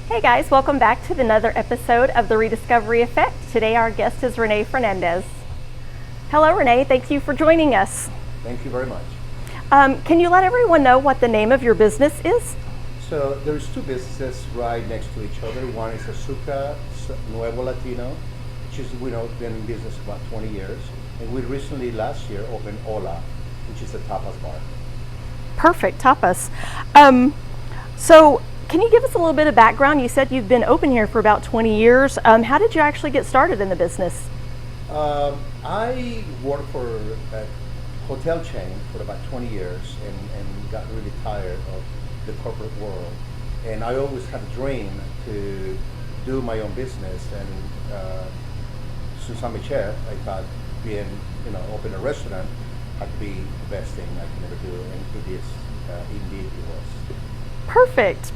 Hey guys, welcome back to another episode of The Rediscovery Effect. Today our guest is Rene Fernandez. Hello Rene, thank you for joining us. Thank you very much. Can you let everyone know what the name of your business is? So there's two businesses right next to each other. One is Azuca, Nuevo Latino, which is been in business about 20 years. And we recently last year opened Hola, which is a tapas bar. Perfect, Tapas. So can you give us a little bit of background? You said you've been open here for about 20 years. How did you actually get started in the business? I worked for a hotel chain for about 20 years and got really tired of the corporate world. And I always had a dream to do my own business. And since I'm a chef, I thought open a restaurant had to be the best thing I can ever do. And it is, indeed it was. Perfect.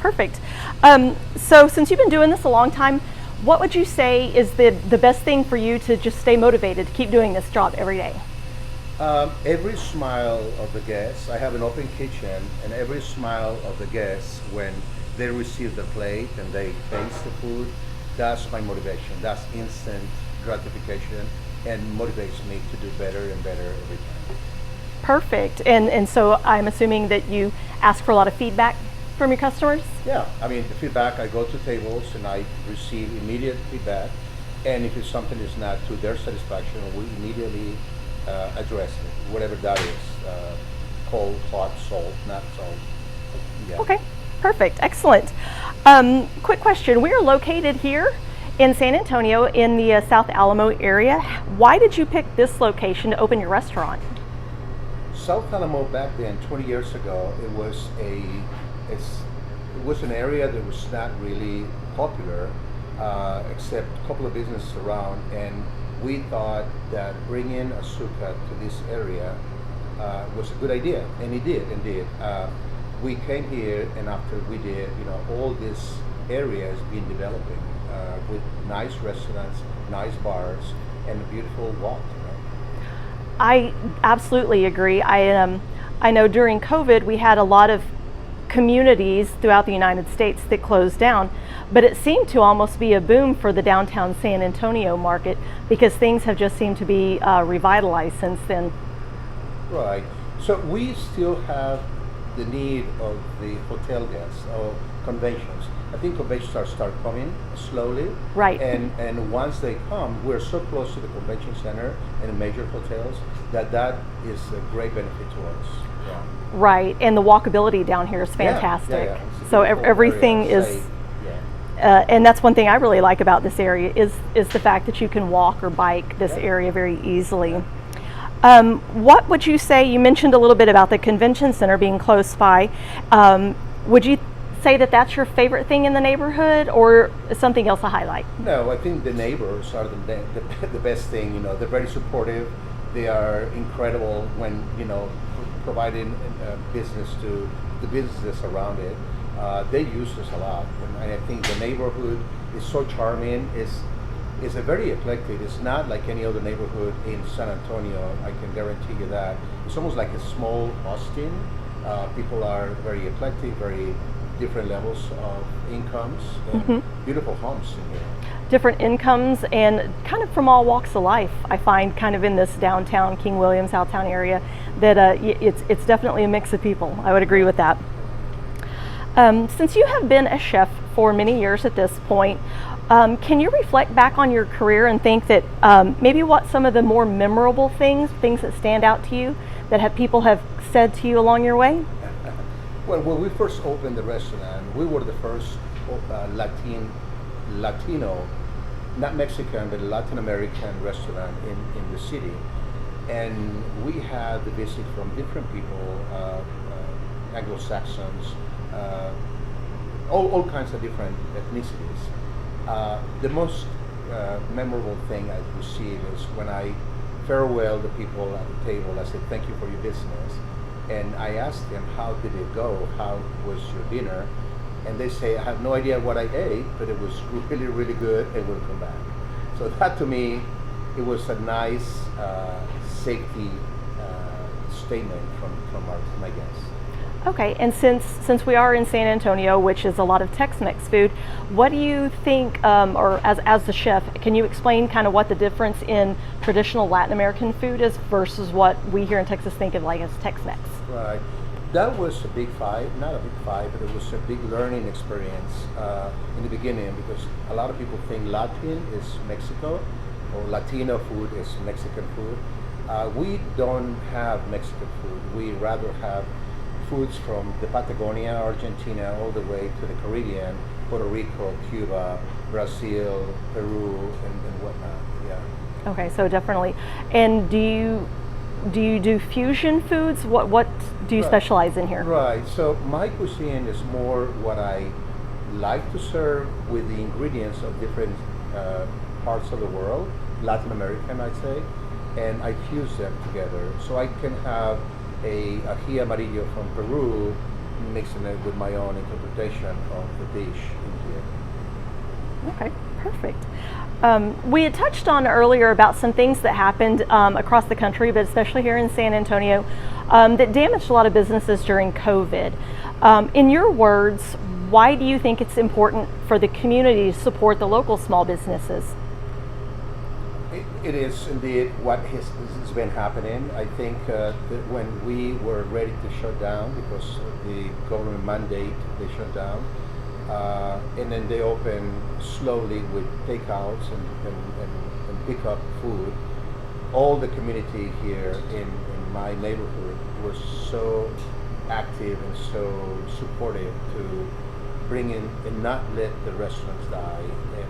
So since you've been doing this a long time, what would you say is the best thing for you to just stay motivated to keep doing this job every day? Every smile of the guests, I have an open kitchen, and every smile of the guests when they receive the plate and they taste the food, that's my motivation. That's instant gratification and motivates me to do better and better every time. Perfect. And so I'm assuming that you ask for a lot of feedback from your customers? Yeah, I mean the feedback, I go to tables and I receive immediate feedback, and if it's something is not to their satisfaction, we immediately address it, whatever that is, cold, hot, salt, not salt. Yeah. Okay, perfect, excellent. Quick question, we are located here in San Antonio in the South Alamo area. Why did you pick this location to open your restaurant? South Alamo back then, 20 years ago, it was an area that was not really popular, except a couple of businesses around, and we thought that bringing Azuca to this area was a good idea, and it did indeed. We came here, and after we did, all this area has been developing with nice restaurants, nice bars, and a beautiful walk. I absolutely agree. I know during COVID we had a lot of communities throughout the United States that closed down, but it seemed to almost be a boom for the downtown San Antonio market because things have just seemed to be revitalized since then. Right. So we still have the need of the hotel guests or conventions. I think conventions start coming slowly. Right. And once they come, we're so close to the convention center and the major hotels that is a great benefit to us. Yeah. Right, and the walkability down here is fantastic. Yeah. So everything is, and that's one thing I really like about this area is the fact that you can walk or bike this area very easily. What would you say, you mentioned a little bit about the convention center being close by. Would you say that that's your favorite thing in the neighborhood, or is something else a highlight? No, I think the neighbors are the best thing. They're very supportive. They are incredible when, providing business to the businesses around it. They use us a lot, and I think the neighborhood is so charming. It's a very eclectic. It's not like any other neighborhood in San Antonio. I can guarantee you that. It's almost like a small Austin. People are very eclectic, very different levels of incomes, and beautiful homes in here. Different incomes and kind of from all walks of life. I find kind of in this downtown King William, Southtown area that it's definitely a mix of people. I would agree with that. Since you have been a chef for many years at this point, can you reflect back on your career and think that maybe what some of the more memorable things that stand out to you that people have said to you along your way? Well, when we first opened the restaurant, we were the first Latino, not Mexican, but Latin American restaurant in the city. And we had the visit from different people, Anglo-Saxons, all kinds of different ethnicities. The most memorable thing I received is when I farewell the people at the table. I said, "Thank you for your business." And I asked them, "How did it go? How was your dinner?" And they say, "I have no idea what I ate, but it was really, really good, and we'll come back." So that to me, it was a nice safety statement from my guests. Okay, and since we are in San Antonio, which is a lot of Tex-Mex food, what do you think, or as the chef, can you explain kind of what the difference in traditional Latin American food is versus what we here in Texas think of like as Tex-Mex? Right. That was a big fight, not a big fight, but it was a big learning experience in the beginning because a lot of people think Latin is Mexico or Latino food is Mexican food. We don't have Mexican food. We rather have foods from the Patagonia, Argentina, all the way to the Caribbean, Puerto Rico, Cuba, Brazil, Peru, and whatnot. Yeah. Okay, so definitely. And do you do fusion foods? What do you Right. specialize in here? Right. So my cuisine is more what I like to serve with the ingredients of different parts of the world, Latin American, I'd say, and I fuse them together. So I can have a ají amarillo from Peru, mixing it with my own interpretation of the dish in here. Okay, perfect. We had touched on earlier about some things that happened across the country, but especially here in San Antonio, that damaged a lot of businesses during COVID. In your words, why do you think it's important for the community to support the local small businesses? It is indeed what has been happening. I think that when we were ready to shut down because of the government mandate, they shut down. And then they open slowly with takeouts and pick up food. All the community here in my neighborhood was so active and so supportive to bring in and not let the restaurants die. And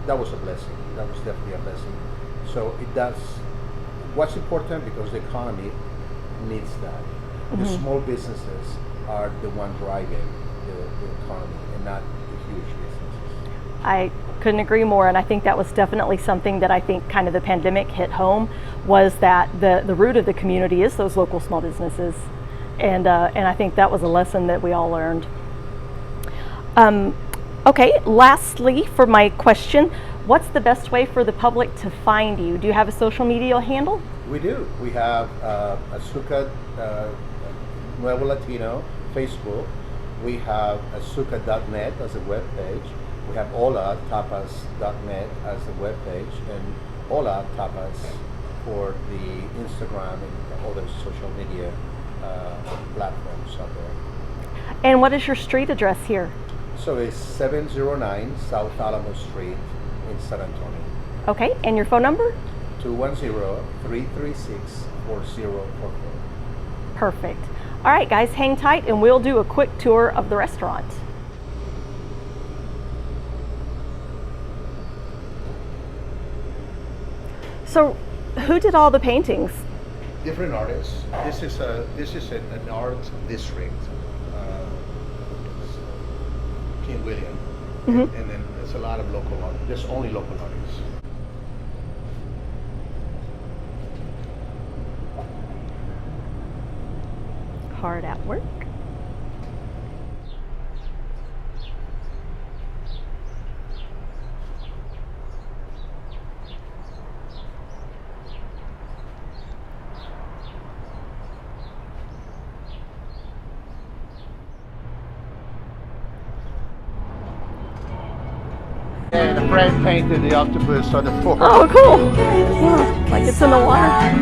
that was a blessing. That was definitely a blessing. So it does, what's important because the economy needs that. The small businesses are the one driving the economy and not the huge businesses. I couldn't agree more, and I think that was definitely something that I think kind of the pandemic hit home, was that the root of the community is those local small businesses, and I think that was a lesson that we all learned. Okay, lastly for my question, what's the best way for the public to find you? Do you have a social media handle? We do. We have Azuca, Nuevo Latino, Facebook. We have Azuca.net as a web page. We have Hola, Tapas.net as a web page, and Hola Tapas for the Instagram and other social media platforms out there. And what is your street address here? So it's 709 South Alamo Street in San Antonio. Okay, and your phone number? 210-336-4044. Perfect. All right, guys, hang tight and we'll do a quick tour of the restaurant. So, who did all the paintings? Different artists. This is an art district, King William, and then there's a lot of local art. There's only local artists. Hard at work. And a friend painted the octopus on the floor. Oh, cool. Yeah, like it's in the water.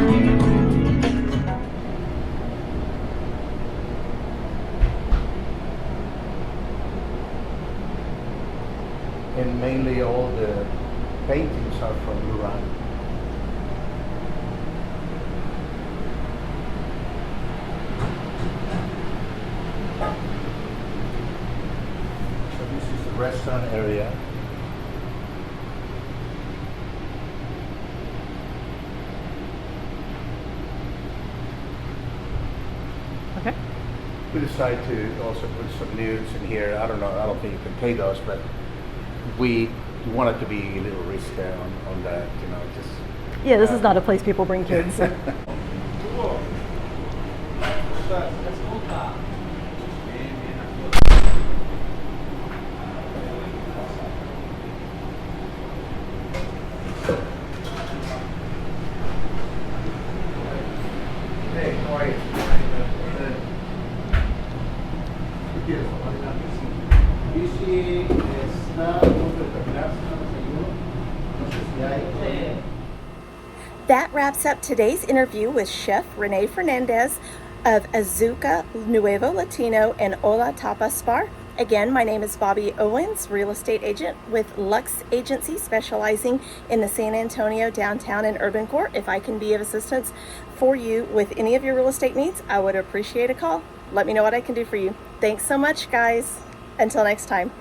And mainly all the paintings are from Iran. So this is the restaurant area. Okay. We decided to also put some nudes in here. I don't know, I don't think you can pay those, but we wanted to be a little risky on that, you know, just. Yeah, this is not a place people bring kids. Hey, how are you? Bici está a punto de terminarse, no desayuno. No sé si hay. That wraps up today's interview with Chef Rene Fernandez of Azuca, Nuevo, Latino, and Hola, Tapas Bar. Again, my name is Bobby Owens, real estate agent with Lux Agency, specializing in the San Antonio downtown and urban core. If I can be of assistance for you with any of your real estate needs, I would appreciate a call. Let me know what I can do for you. Thanks so much, guys. Until next time.